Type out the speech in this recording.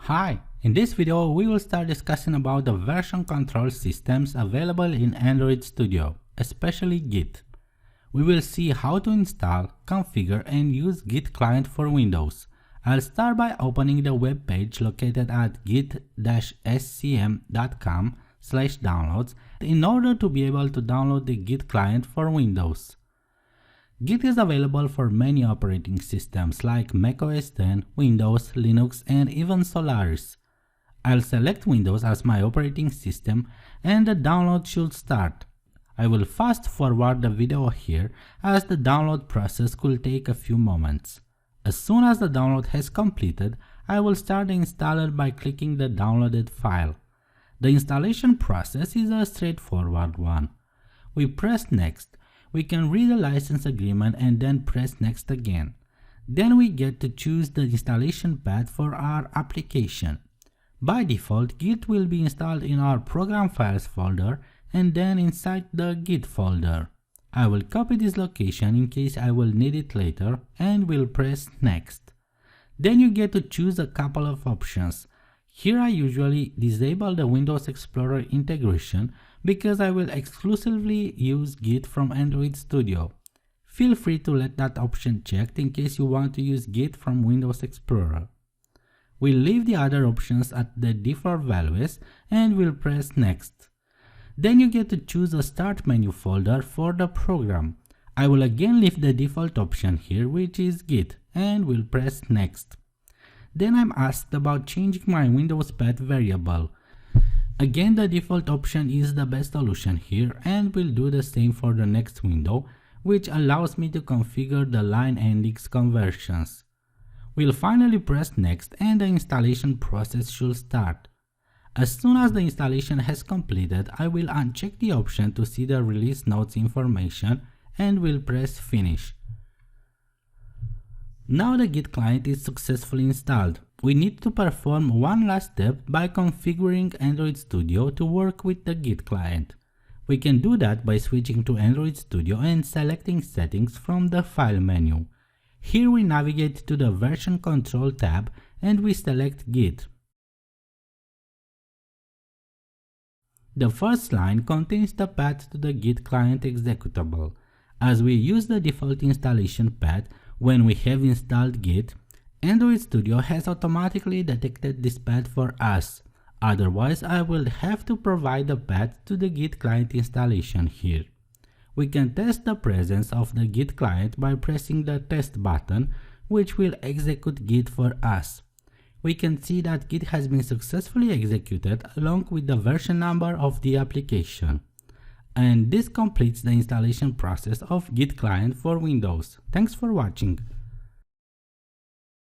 Hi, in this video we will start discussing about the version control systems available in Android Studio, especially Git. We will see how to install, configure and use Git client for Windows. I'll start by opening the web page located at git-scm.com/downloads in order to be able to download the Git client for Windows. Git is available for many operating systems like macOS 10, Windows, Linux and even Solaris. I'll select Windows as my operating system and the download should start. I will fast forward the video here as the download process could take a few moments. As soon as the download has completed, I will start the installer by clicking the downloaded file. The installation process is a straightforward one. We press next. We can read the license agreement and then press next again. Then we get to choose the installation path for our application. By default, Git will be installed in our program files folder and then inside the Git folder. I will copy this location in case I will need it later and will press next. Then you get to choose a couple of options. Here I usually disable the Windows Explorer integration because I will exclusively use Git from Android Studio. Feel free to let that option checked in case you want to use Git from Windows Explorer. We'll leave the other options at the default values and we'll press next. Then you get to choose a start menu folder for the program. I will again leave the default option here, which is Git, and will press next. Then I'm asked about changing my Windows path variable. Again, the default option is the best solution here and will do the same for the next window, which allows me to configure the line endings conversions. We'll finally press next and the installation process should start. As soon as the installation has completed, I will uncheck the option to see the release notes information and will press finish. Now the Git client is successfully installed. We need to perform one last step by configuring Android Studio to work with the Git client. We can do that by switching to Android Studio and selecting settings from the file menu. Here we navigate to the version control tab and we select Git. The first line contains the path to the Git client executable. As we use the default installation path when we have installed Git, Android Studio has automatically detected this path for us. Otherwise, I will have to provide the path to the Git client installation here. We can test the presence of the Git client by pressing the test button, which will execute Git for us. We can see that Git has been successfully executed along with the version number of the application. And this completes the installation process of Git client for Windows. Thanks for watching.